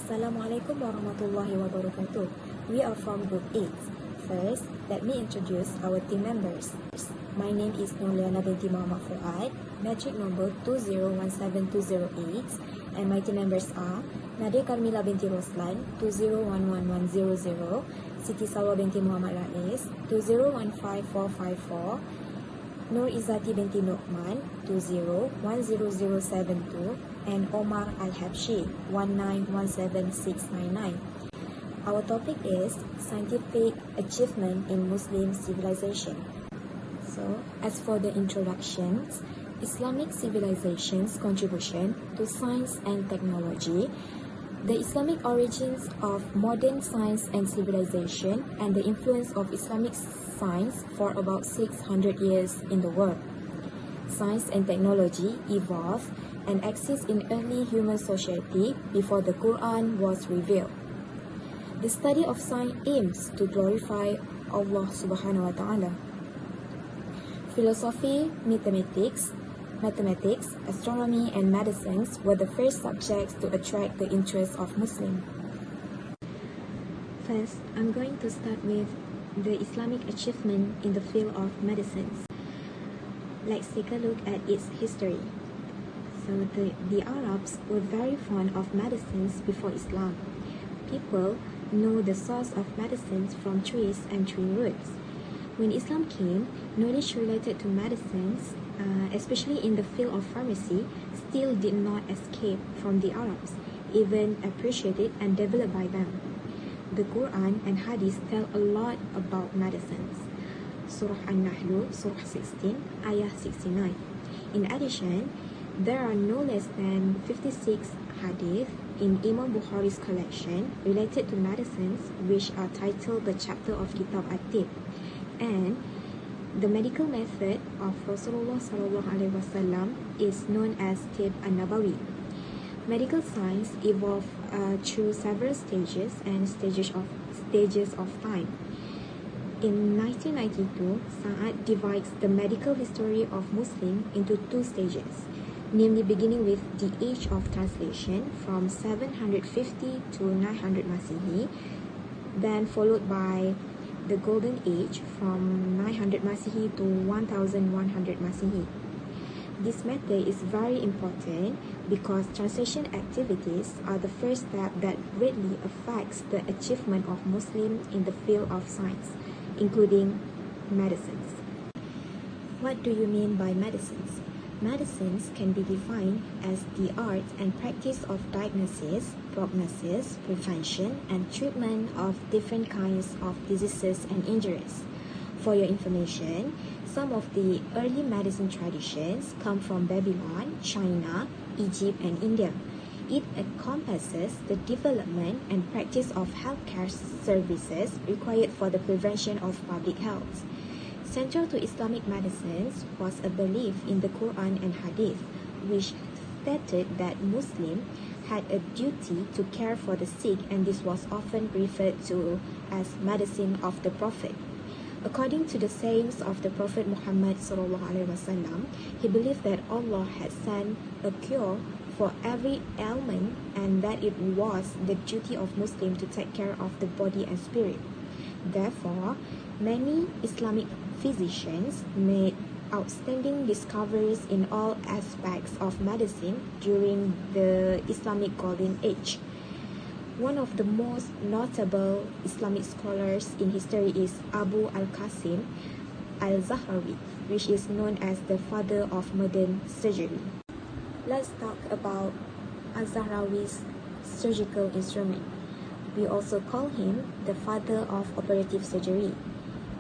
Assalamualaikum warahmatullahi wabarakatuh. We are from Group 8. First, let me introduce our team members. My name is Nurliana binti Muhammad Fuad, metric number 2017208, and my team members are Nadia Carmila binti Roslan, 2011100, Siti Salwa binti Muhammad Rais, 2015454, Nur Izzati binti Nu'man, 2010072, and Omar Al-Habshi, 1917699. Our topic is Scientific Achievement in Muslim Civilization. So, as for the introductions, Islamic civilization's contribution to science and technology, the Islamic origins of modern science and civilization, and the influence of Islamic science for about 600 years in the world. Science and technology evolved and exist in early human society before the Quran was revealed. The study of science aims to glorify Allah subhanahu wa ta'ala. Philosophy, mathematics, astronomy, and medicines were the first subjects to attract the interest of Muslims. First, I'm going to start with the Islamic achievement in the field of medicines. Let's take a look at its history. So the Arabs were very fond of medicines before Islam. People know the source of medicines from trees and tree roots. When Islam came, knowledge related to medicines, especially in the field of pharmacy, still did not escape from the Arabs, even appreciated and developed by them. The Quran and Hadith tell a lot about medicines. Surah An-Nahl, Surah 16, Ayah 69. In addition, there are no less than 56 hadith in Imam Bukhari's collection related to medicines, which are titled the chapter of Kitab At-Tib, and the medical method of Rasulullah SAW is known as Tib An-Nabawi. Medical science evolved through several stages of time. In 1992, Sa'ad divides the medical history of Muslims into two stages, namely beginning with the age of translation from 750 to 900 Masihi, then followed by the Golden Age from 900 Masihi to 1100 Masihi. This method is very important because translation activities are the first step that greatly affects the achievement of Muslims in the field of science, including medicines. What do you mean by medicines? Medicines can be defined as the art and practice of diagnosis, prognosis, prevention, and treatment of different kinds of diseases and injuries. For your information, some of the early medicine traditions come from Babylon, China, Egypt, and India. It encompasses the development and practice of healthcare services required for the prevention of public health. Central to Islamic medicines was a belief in the Quran and Hadith, which stated that Muslims had a duty to care for the sick, and this was often referred to as medicine of the Prophet. According to the sayings of the Prophet Muhammad SAW, he believed that Allah had sent a cure for every ailment and that it was the duty of Muslims to take care of the body and spirit. Therefore, many Islamic physicians made outstanding discoveries in all aspects of medicine during the Islamic Golden Age. One of the most notable Islamic scholars in history is Abu al-Qasim al-Zahrawi, which is known as the father of modern surgery. Let's talk about al-Zahrawi's surgical instrument. We also call him the father of operative surgery.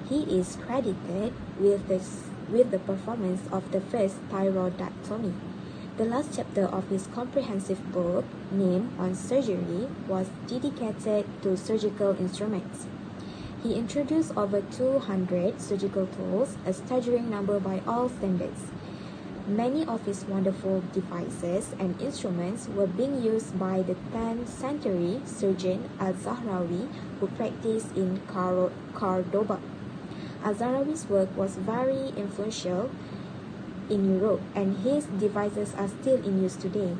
He is credited with the performance of the first thyroidectomy. The last chapter of his comprehensive book, named On Surgery, was dedicated to surgical instruments. He introduced over 200 surgical tools, a staggering number by all standards. Many of his wonderful devices and instruments were being used by the 10th century surgeon al-Zahrawi, who practiced in Cordoba. Al-Zahrawi's work was very influential in Europe, and his devices are still in use today.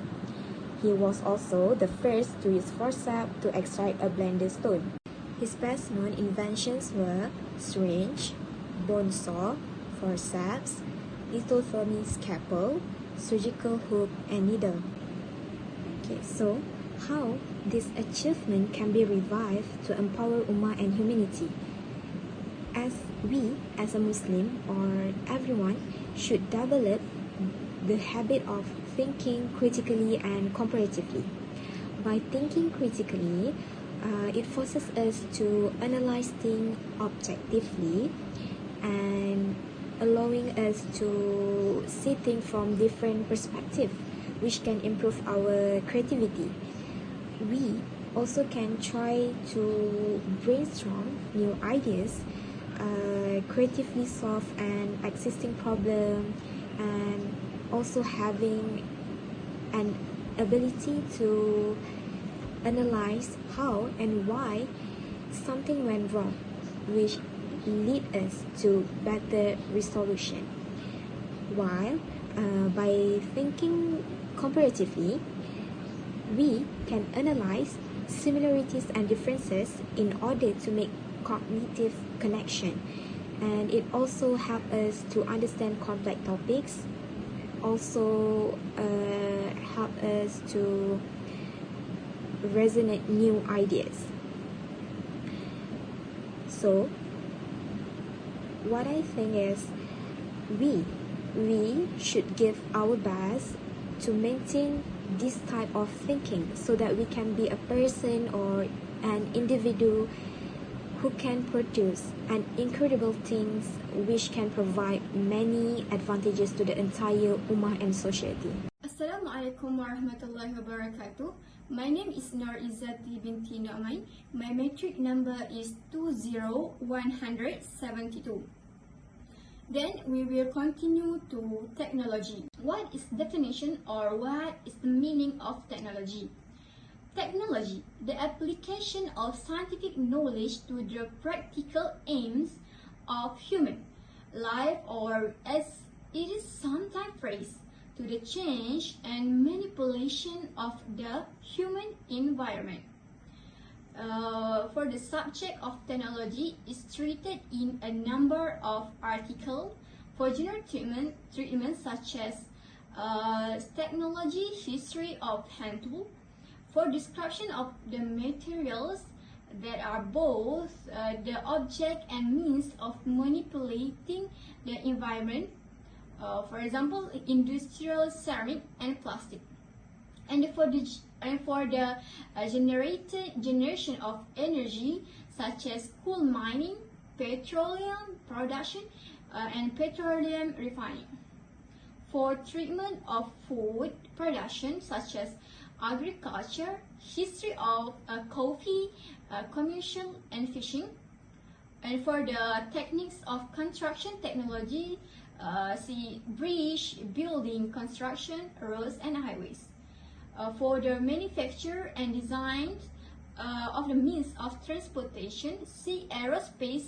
He was also the first to use forceps to extract a blender stone. His best known inventions were syringe, bone saw, forceps, lithotomy scalpel, surgical hook, and needle. Okay, so how this achievement can be revived to empower Ummah and humanity? As a Muslim, or everyone, should develop the habit of thinking critically and comparatively. By thinking critically, it forces us to analyze things objectively and allowing us to see things from different perspectives, which can improve our creativity. We also can try to brainstorm new ideas, creatively solve an existing problem, and also having an ability to analyze how and why something went wrong, which lead us to better resolution. While by thinking comparatively, we can analyze similarities and differences in order to make cognitive connection, and it also helps us to understand complex topics, also help us to resonate new ideas. So what I think is we should give our best to maintain this type of thinking so that we can be a person or an individual who can produce an incredible things which can provide many advantages to the entire ummah and society. Assalamualaikum warahmatullahi wabarakatuh. My name is Nur Izzati binti Nu'man. My matric number is 20172. Then we will continue to technology. What is definition or what is the meaning of technology? Technology, the application of scientific knowledge to the practical aims of human life, or as it is sometimes phrased, to the change and manipulation of the human environment. For the subject of technology is treated in a number of articles for general treatment such as technology, history of hand tool, for description of the materials that are both the object and means of manipulating the environment, for example, industrial ceramic and plastic. And for the generation of energy such as coal mining, petroleum production, and petroleum refining. For treatment of food production such as agriculture, history of coffee, commercial and fishing. And for the techniques of construction technology, see bridge building, construction, roads and highways. For the manufacture and design of the means of transportation, see aerospace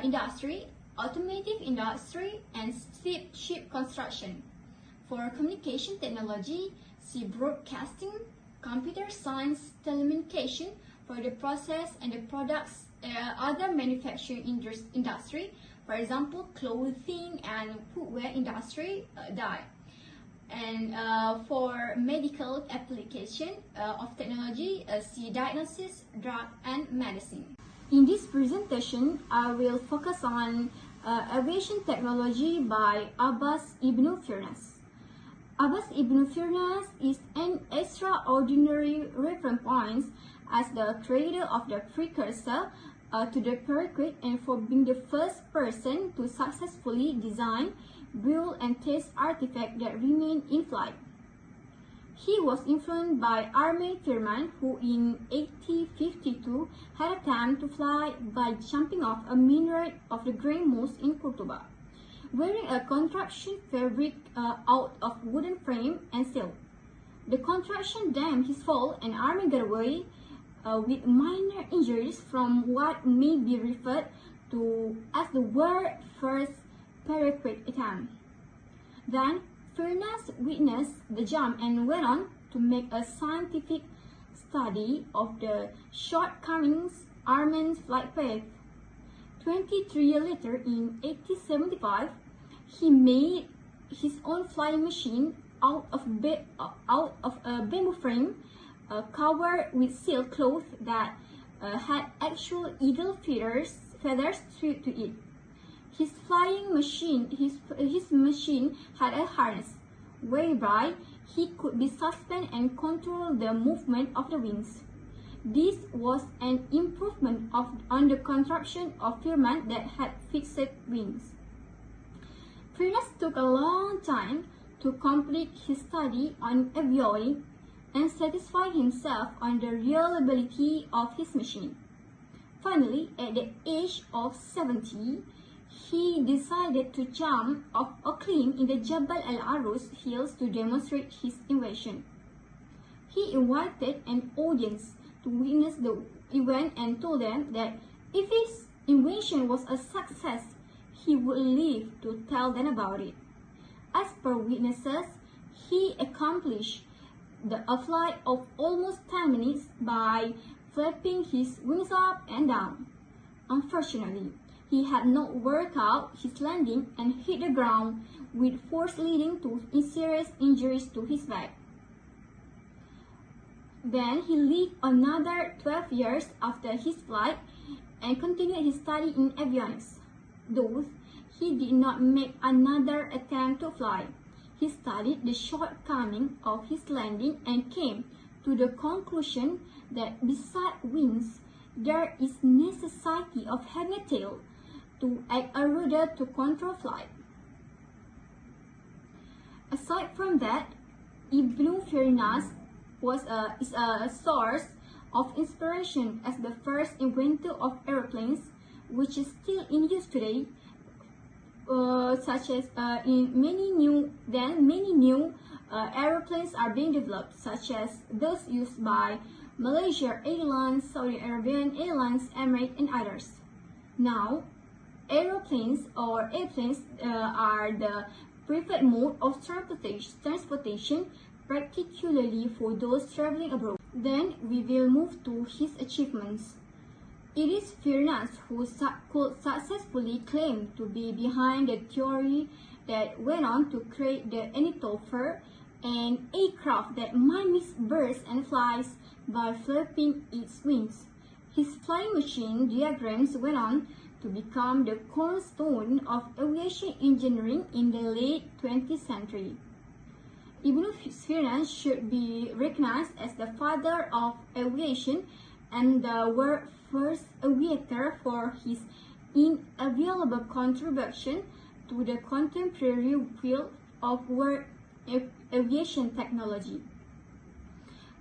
industry, automotive industry, and ship construction. For communication technology, see broadcasting, computer science, telecommunication. For the process and the products, other manufacturing industry, for example, clothing and footwear industry, dye. And for medical application of technology, see diagnosis, drug, and medicine. In this presentation, I will focus on aviation technology by Abbas ibn Firnas. Abbas ibn Firnas is an extraordinary reference point as the creator of the precursor to the paraquat, and for being the first person to successfully design, build, and test artifacts that remain in flight. He was influenced by Armin Firman, who in 1852 had attempted to fly by jumping off a minaret of the Grand Mosque in Cordoba, wearing a contraption fabric out of wooden frame and sail. The contraption damped his fall, and Armin got away with minor injuries from what may be referred to as the world's first paraquat attempt. Then Firnas witnessed the jump and went on to make a scientific study of the shortcomings Armand flight path. 23 years later, in 1875, he made his own flying machine out of a bamboo frame covered with silk cloth that had actual eagle feathers sewed to it. His machine had a harness whereby he could be suspended and control the movement of the wings. This was an improvement on the contraption of Firman that had fixed wings. Furness took a long time to complete his study on avionics and satisfy himself on the reliability of his machine. Finally, at the age of 70, he decided to jump off a cliff in the Jabal al-Arus hills to demonstrate his invention. He invited an audience to witness the event and told them that if his invention was a success, he would live to tell them about it. As per witnesses, he accomplished a flight of almost 10 minutes by flapping his wings up and down. Unfortunately, he had not worked out his landing and hit the ground with force leading to serious injuries to his back. Then he lived another 12 years after his flight and continued his study in avionics. Though he did not make another attempt to fly, he studied the shortcomings of his landing and came to the conclusion that besides wings, there is necessity of having a tail to act a rudder to control flight. Aside from that, Ibn Firnas is a source of inspiration as the first inventor of aeroplanes, which is still in use today, such as many new aeroplanes are being developed, such as those used by Malaysia Airlines, Saudi Arabian Airlines, Emirates, and others. Now, airplanes are the preferred mode of transportation, particularly for those traveling abroad. Then we will move to his achievements. It is Furness who could successfully claim to be behind the theory that went on to create the Ornithopter, an aircraft that mimics birds and flies by flapping its wings. His flying machine diagrams went on to become the cornerstone of aviation engineering in the late 20th century. Ibn Firnas should be recognized as the father of aviation and the world's first aviator for his invaluable contribution to the contemporary field of world aviation technology.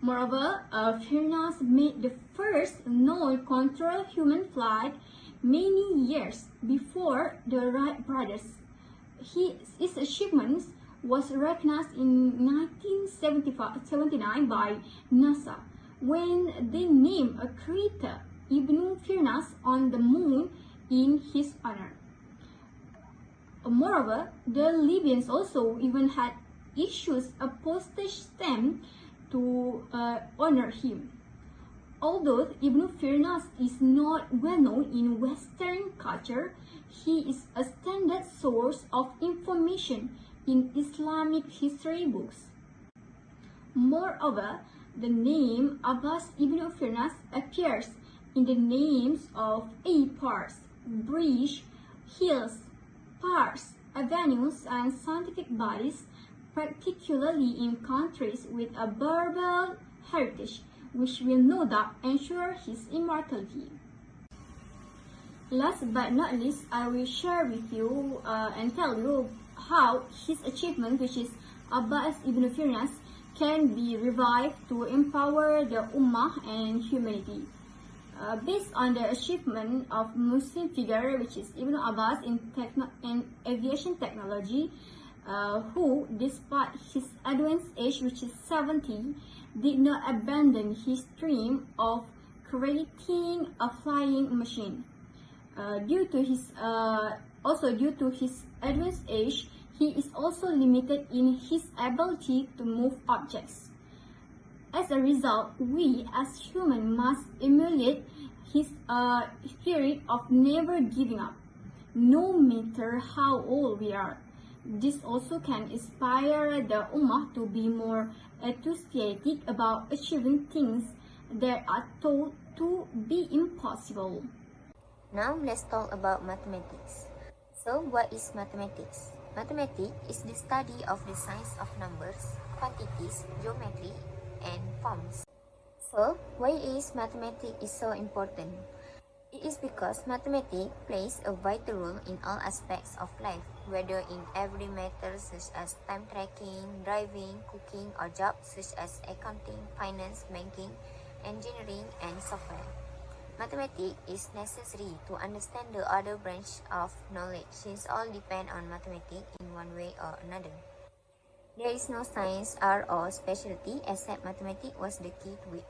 Moreover, Firnas made the first non-controlled human flight many years before the Wright brothers. His achievements was recognized in 1979 by NASA when they named a crater Ibn Firnas on the moon in his honor. Moreover, the Libyans also even had issued a postage stamp to honor him. Although Ibn Firnas is not well known in Western culture, he is a standard source of information in Islamic history books. Moreover, the name Abbas ibn Firnas appears in the names of airports, bridges, hills, parks, avenues, and scientific bodies, particularly in countries with a Berber heritage, which will no doubt ensure his immortality. Last but not least, I will share with you and tell you how his achievement, which is Abbas ibn Firnas, can be revived to empower the Ummah and humanity. Based on the achievement of Muslim figure, which is Ibn Abbas in aviation technology, who, despite his advanced age, which is 70, did not abandon his dream of creating a flying machine. Due to his advanced age, he is also limited in his ability to move objects. As a result, we as humans must emulate his spirit of never giving up, no matter how old we are. This also can inspire the Ummah to be more enthusiastic about achieving things that are thought to be impossible. Now let's talk about mathematics. So what is mathematics? Mathematics is the study of the science of numbers, quantities, geometry, and forms. So why is mathematics is so important? It is because mathematics plays a vital role in all aspects of life, whether in every matter such as time tracking, driving, cooking, or jobs such as accounting, finance, banking, engineering, and software. Mathematics is necessary to understand the other branch of knowledge, since all depend on mathematics in one way or another. There is no science, art, or specialty except mathematics was the key to it.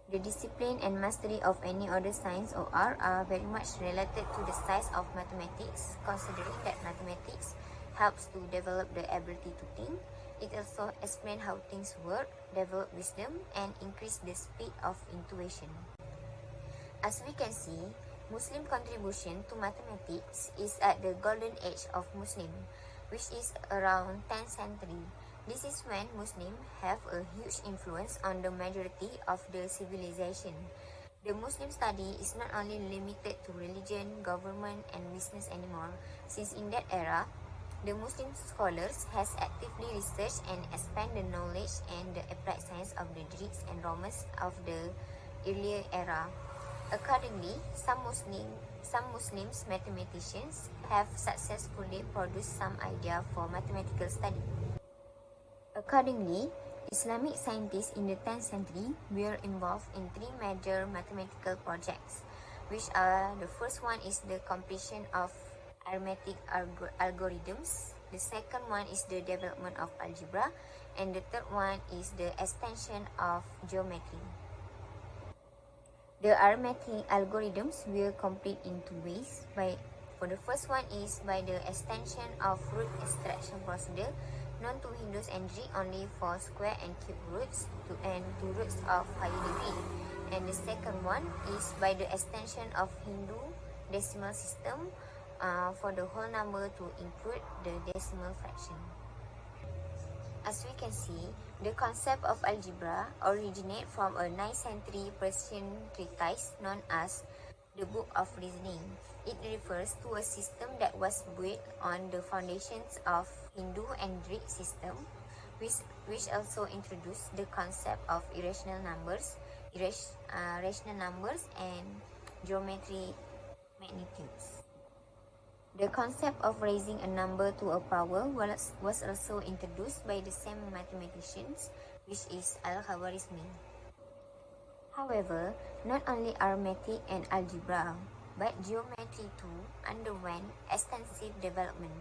The discipline and mastery of any other science or art are very much related to the science of mathematics, considering that mathematics helps to develop the ability to think. It also explains how things work, develop wisdom, and increase the speed of intuition. As we can see, Muslim contribution to mathematics is at the golden age of Muslim, which is around 10th century. This is when Muslims have a huge influence on the majority of the civilization. The Muslim study is not only limited to religion, government, and business anymore, since in that era, the Muslim scholars has actively researched and expanded the knowledge and the applied science of the Greeks and Romans of the earlier era. Accordingly, some Muslims mathematicians have successfully produced some idea for mathematical study. Accordingly, Islamic scientists in the 10th century were involved in three major mathematical projects, which are the first one is the completion of arithmetic algorithms, the second one is the development of algebra, and the third one is the extension of geometry. The arithmetic algorithms will complete in two ways. For the first one is by the extension of root extraction procedure, known to Hindus and Greeks only for square and cube roots and two roots of higher degree. And the second one is by the extension of Hindu decimal system for the whole number to include the decimal fraction. As we can see, the concept of algebra originates from a 9th century Persian treatise known as the Book of Reasoning. It refers to a system that was built on the foundations of Hindu and Greek system, which also introduced the concept of irrational numbers, rational numbers, and geometry magnitudes. The concept of raising a number to a power was also introduced by the same mathematicians, which is Al-Khwarizmi. However, not only arithmetic and algebra, but geometry too underwent extensive development.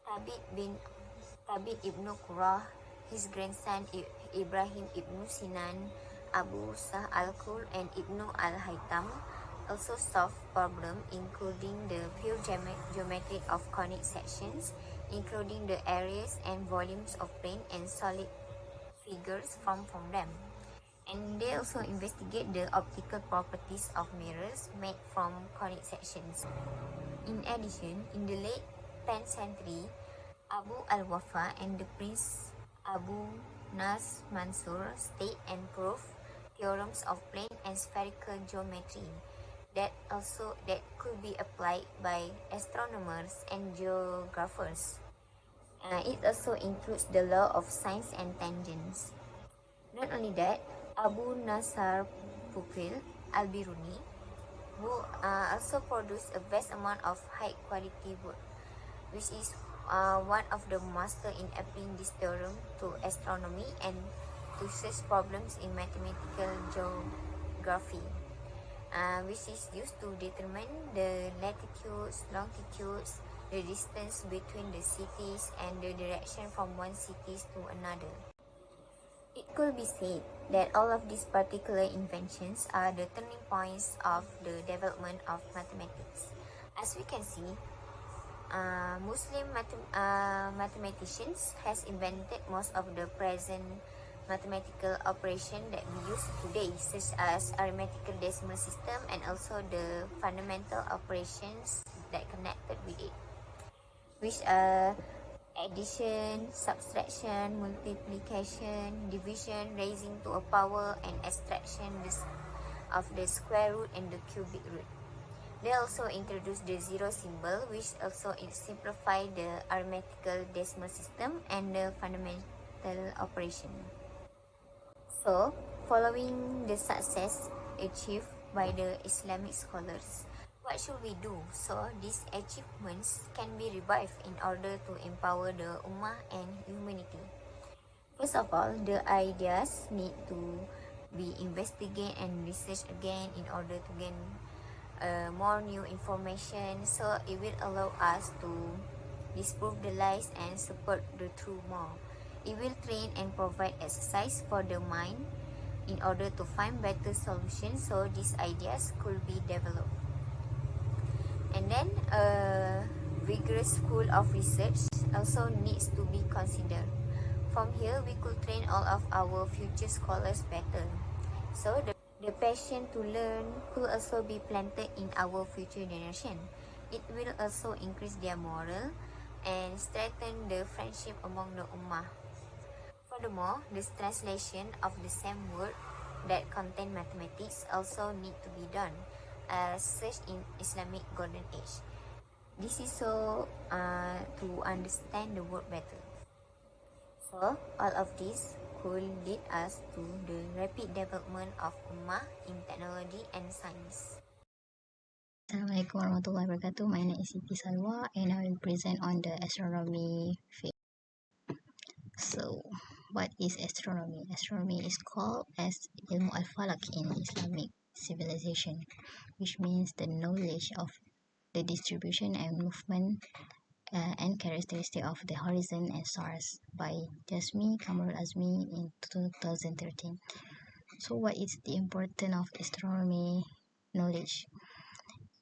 Tabit ibn Qurrah, his grandson Ibrahim ibn Sinan, Abu Sah al-Kul, and Ibn al-Haytham also solved problems including the pure geometry of conic sections, including the areas and volumes of plane and solid figures formed from them. And they also investigate the optical properties of mirrors made from conic sections. In addition, in the late 10th century, Abu al-Wafa and the Prince Abu Nas Mansur state and prove theorems of plane and spherical geometry that could be applied by astronomers and geographers. It also includes the law of sines and tangents. Not only that, Abu Nasr Pupil al-Biruni, who also produced a vast amount of high-quality work, which is one of the master in applying this theorem to astronomy and to such problems in mathematical geography, which is used to determine the latitudes, longitudes, the distance between the cities, and the direction from one city to another. It could be said that all of these particular inventions are the turning points of the development of mathematics. As we can see, Muslim mathematicians has invented most of the present mathematical operation that we use today, such as arithmetical decimal system and also the fundamental operations that connected with it, which are addition, subtraction, multiplication, division, raising to a power, and extraction of the square root and the cubic root. They also introduced the zero symbol, which also simplified the arithmetical decimal system and the fundamental operation. So, following the success achieved by the Islamic scholars, what should we do so these achievements can be revived in order to empower the Ummah and humanity? First of all, the ideas need to be investigated and researched again in order to gain more new information, so it will allow us to disprove the lies and support the truth more. It will train and provide exercise for the mind in order to find better solutions so these ideas could be developed. And then a vigorous school of research also needs to be considered. From here, we could train all of our future scholars better. So the passion to learn could also be planted in our future generation. It will also increase their moral and strengthen the friendship among the Ummah. Furthermore, the translation of the same word that contain mathematics also need to be done, as such in Islamic Golden Age. This is so to understand the word better. So, all of this could lead us to the rapid development of Ummah in technology and science. Assalamualaikum warahmatullahi wabarakatuh. My name is Siti Salwa and I will present on the astronomy field. So, what is astronomy? Astronomy is called as ilmu al-falak in Islamic civilization, which means the knowledge of the distribution and movement and characteristic of the horizon and stars by Jasmi Kamarul Azmi in 2013. So what is the importance of astronomy knowledge?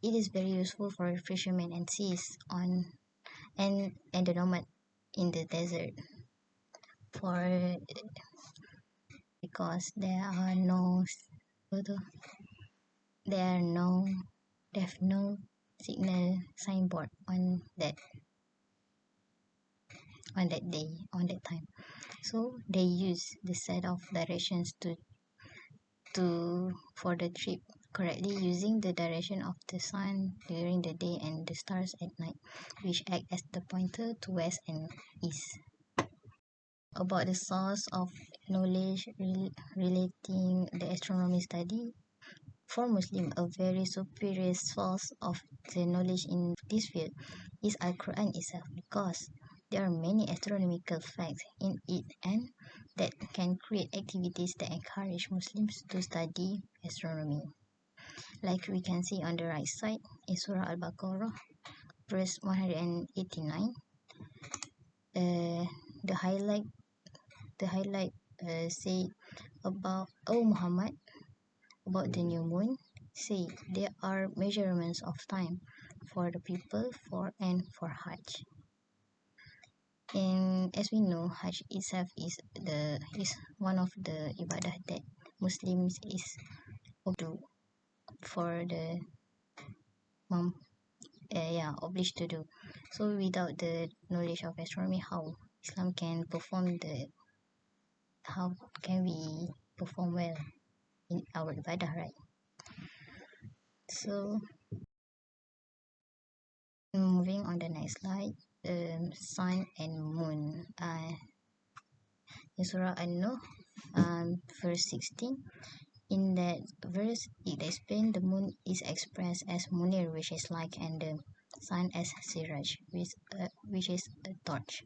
It is very useful for fishermen and seas on and the nomad in the desert because there have no signal signboard on that time, so they use the set of directions for the trip correctly, using the direction of the sun during the day and the stars at night, which act as the pointer to west and east. About the source of knowledge relating the astronomy study, for Muslim, a very superior source of the knowledge in this field is Al-Quran itself, because there are many astronomical facts in it and that can create activities that encourage Muslims to study astronomy. Like we can see on the right side in Surah Al-Baqarah, verse 189, the highlight say about, O Muhammad, about the new moon, say there are measurements of time for the people for Hajj. And as we know, Hajj itself is one of the ibadah that Muslims is do for the obliged to do. So without the knowledge of astronomy, how can we perform well in our ibadah, right? So moving on the next slide, sun and moon. In Surah An-Nur, verse 16, in that verse it explains the moon is expressed as Munir, which is light, and the sun as Siraj, which is a torch.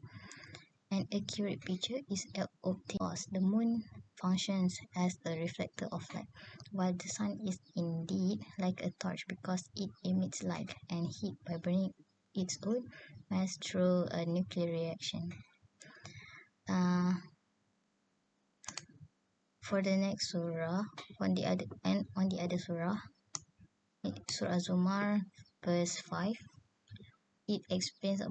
An accurate picture is obtained because the moon functions as a reflector of light, while the sun is indeed like a torch because it emits light and heat by burning its own mass through a nuclear reaction. For the next surah, on the other surah, Surah Zumar, verse 5, it explains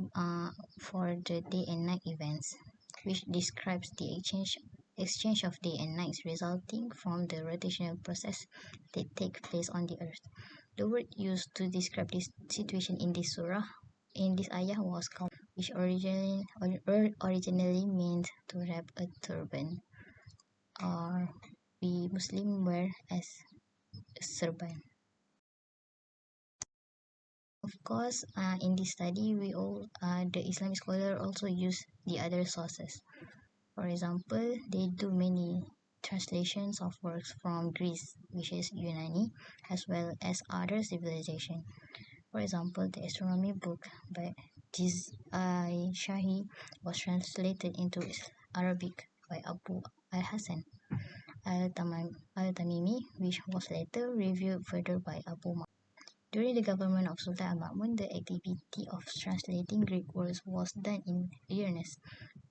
for the day and night events, which describes the exchange exchange of day and nights resulting from the rotational process that take place on the earth. The word used to describe this situation in this ayah was kaum, which originally meant to wrap a turban, or we Muslim wear as a serban. Of course, in this study, the Islamic scholar also use the other sources. For example, they do many translations of works from Greece, which is Unani, as well as other civilization. For example, the astronomy book by Shahi was translated into Arabic by Abu al-Hasan al-Tamimi, which was later reviewed further by Abu Ma. During the government of Sultan Al-Ma'mun, the activity of translating Greek words was done in earnest,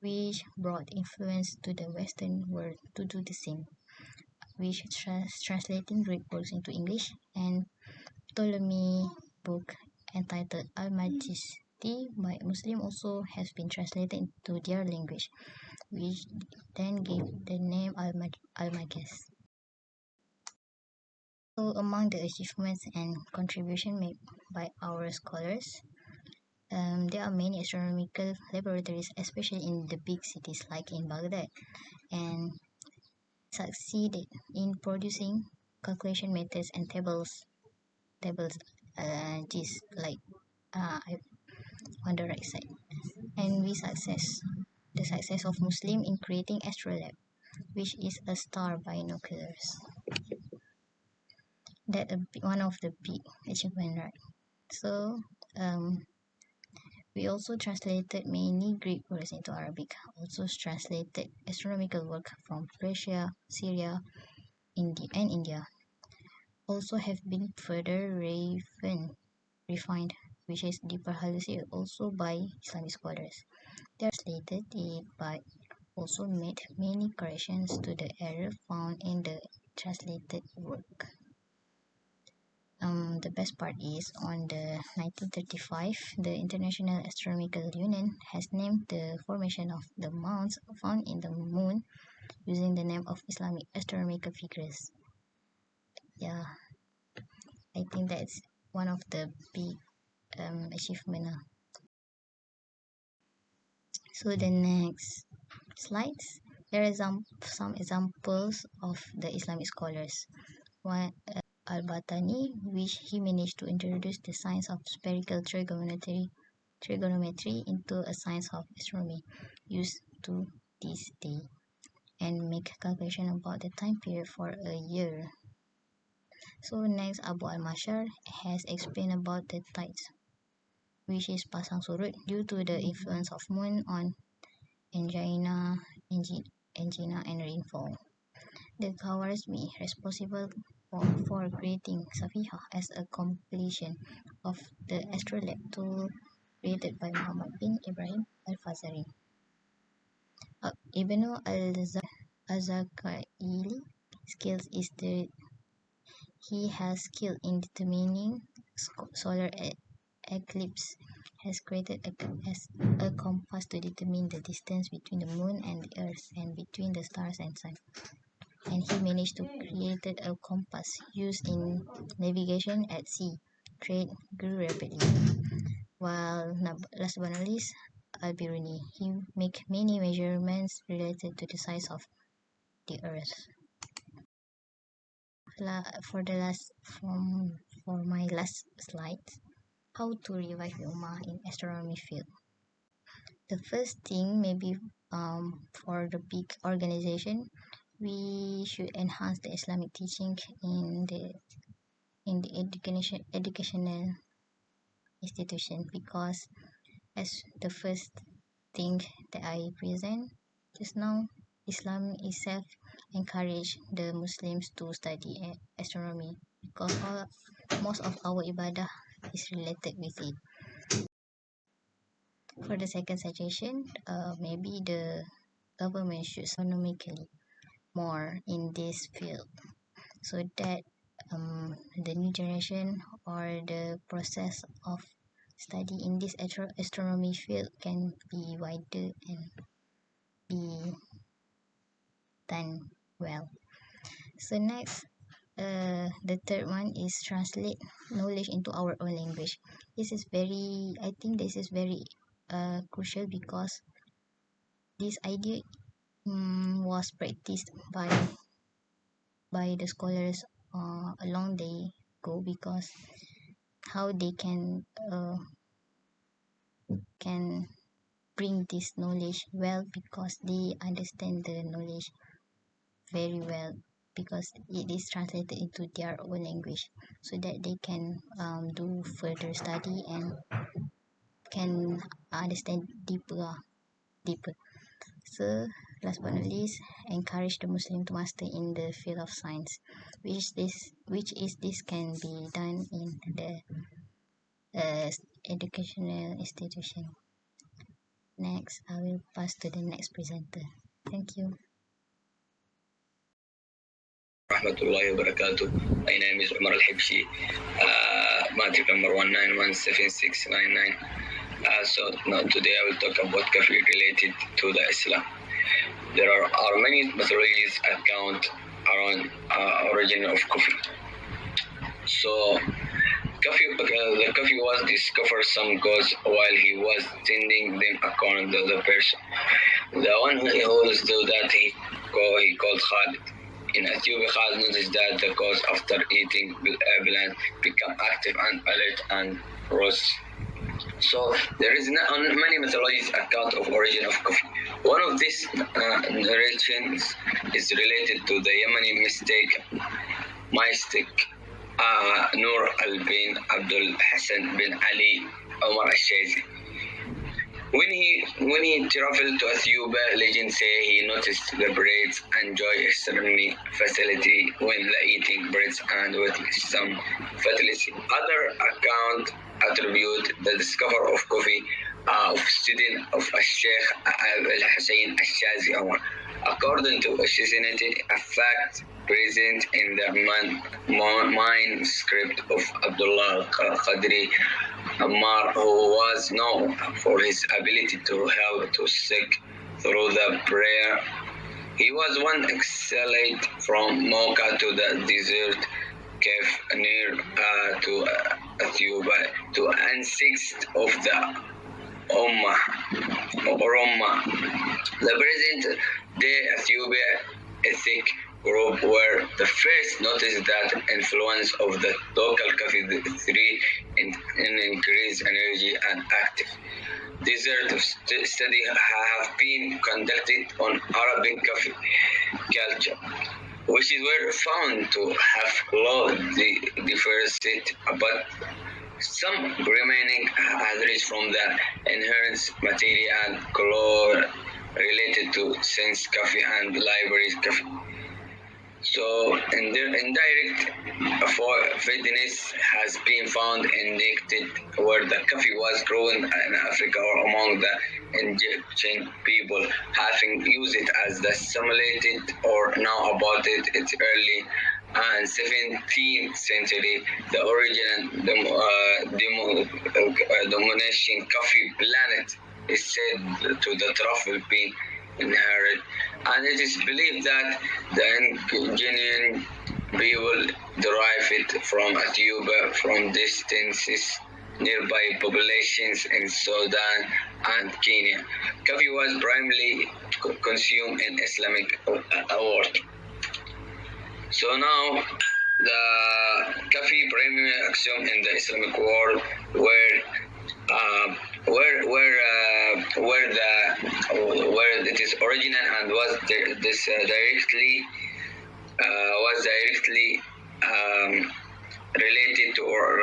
which brought influence to the Western world to do the same, which translating Greek words into English, and Ptolemy book entitled Al-Majesty by Muslim also has been translated into their language, which then gave the name Al-Mages. So among the achievements and contributions made by our scholars, there are many astronomical laboratories, especially in the big cities like in Baghdad, and succeeded in producing calculation methods and tables just like on the right side. And the success of Muslim in creating astrolab, which is a star binoculars. That one of the big achievement, right? So we also translated many Greek words into Arabic, also translated astronomical work from Persia, Syria, and India. Also have been further refined, which is deeper hallucinated also by Islamic scholars. They translated it but also made many corrections to the error found in the translated work. The best part is on the 1935, the International Astronomical Union has named the formation of the mounts found in the moon using the name of Islamic astronomical figures. Yeah, I think that's one of the big achievement. So the next slides, there are some examples of the Islamic scholars. One, Al-Batani, which he managed to introduce the science of spherical trigonometry into a science of astronomy used to this day, and make calculation about the time period for a year. So next, Abu al-Mashar has explained about the tides, which is pasang surut due to the influence of moon on angina and rainfall. The Khawarizmi responsible for creating Safiha as a compilation of the astrolab tool created by Muhammad bin Ibrahim al-Fazari. Ibn al-Zakaili skills is the he has skill in determining solar eclipse, has created a compass to determine the distance between the moon and the earth and between the stars and sun. And he managed to create a compass used in navigation at sea. Trade grew rapidly. While last but not least, Al-Biruni, he make many measurements related to the size of the earth. For my last slide, how to revive the Ummah in astronomy field. The first thing, maybe for the big organization, we should enhance the Islamic teaching in the educational institution, because as the first thing that I present just now, Islam itself encourage the Muslims to study astronomy, because most of our ibadah is related with it. For the second suggestion, maybe the government should economically more in this field, so that the new generation or the process of study in this astronomy field can be wider and be done well. So next, the third one is translate knowledge into our own language. I think this is very crucial because this idea was practiced by the scholars a long day ago, because how they can bring this knowledge well, because they understand the knowledge very well, because it is translated into their own language, so that they can do further study and can understand deeper. So last but not least, encourage the Muslim to master in the field of science, which can be done in the educational institution. Next, I will pass to the next presenter. Thank you. Rahmatullahi wa barakatuh. My name is Umar Al-Hibshi, matric number 1917699. So now today I will talk about coffee related to the Islam. There are many methodologies account around origin of coffee. So the coffee was discovered some gods while he was tending them according to the person. The one who holds to that he called Khalid. In Ethiopia, Khalid noticed that the gods after eating plant become active and alert and rose. So there is many mythologies account of origin of coffee. One of these narrations is related to the Yemeni mystic Nur al-Bin Abdul Hassan bin Ali Omar al-Shazi. When he traveled to Ethiopia, legends say he noticed the breeds enjoy extremely facility when eating breads and with some fertility. Other accounts attribute the discovery of coffee of student of Sheikh al-Hussein al-Shazi Omar. According to Christianity, a fact present in the manuscript of Abdullah Qadri Ammar, who was known for his ability to help to sick through the prayer. He was one exiled from Mocha to the desert cave near to Ethiopia to an sixth of the Ummah. The present day Ethiopia ethnic group were the first noticed that influence of the local coffee tree in increased energy and active. Desert study have been conducted on Arabic coffee culture, which were found to have low diversity, but some remaining average from the inherent material and color related to sense coffee and library coffee. So indirect evidence has been found indicated where the coffee was grown in Africa or among the Egyptian people, having used it as the simulated or now about it early and 17th century. The original domination coffee planet is said to the truffle being inherited, and it is believed that the indigenous people derive it from Ethiopia from distances nearby populations in Sudan and Kenya. Coffee was primarily consumed in Islamic world. So now the coffee primarily consumed in the Islamic world where it is original and was directly related to our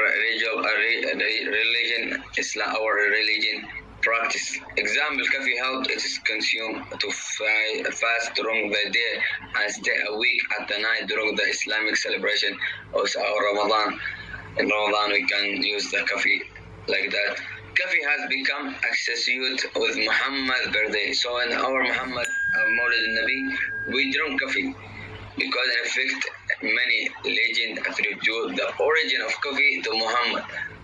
religion, Islam, our religion practice. Example, coffee helped it is consumed to fast during the day and stay awake at the night during the Islamic celebration of our Ramadan. In Ramadan, we can use the coffee like that. Coffee has become associated with Muhammad's birthday. So in our Muhammad Maulid al-Nabi, we drink coffee because in effect many legends attribute the origin of coffee to Muhammad,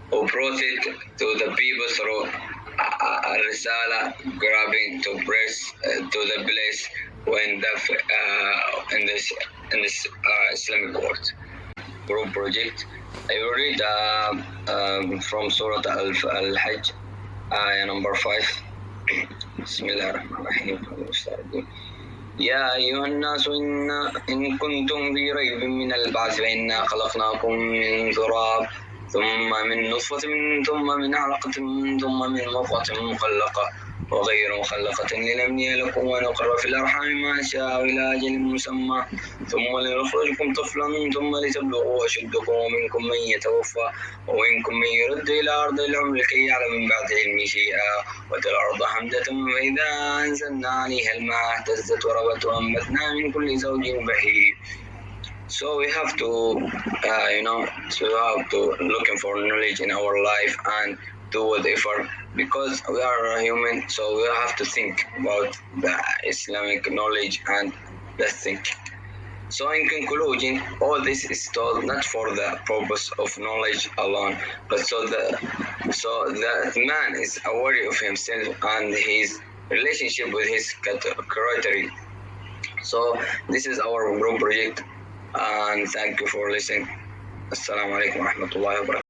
who brought it to the people through a risala, grabbing to the place in this Islamic world. Group project. I will read from Surah Al-Hajj, number 5. Bismillah ar-Rahman ar-Rahim. يا أيها الناس إن كنتم في ريب من البعث فإنا خلقناكم من تراب ثم من نطفة ثم من علقة ثم من مضغة مخلقة وغير مخلقة لنبني لكم ونقر في الأرحام ما نشاء إلى أجل مسمى ثم لنخرجكم طفلا ثم لتبلغوا أشدكم ومنكم من يتوفى ومنكم من يرد إلى أرض العمر كي يعلم من بعد علم شيئا وترى الأرض حمدة فإذا أنزلنا عليها الماء اهتزت وربت وأنبتنا من كل زوج بهيج. So we have to, looking for knowledge in our life and do whatever, because we are human, so we have to think about the Islamic knowledge and let's think. So in conclusion, all this is told not for the purpose of knowledge alone, but so that man is aware of himself and his relationship with his creator. So this is our group project, and thank you for listening. Assalamu alaikum wa rahmatullahi wa barakatuh.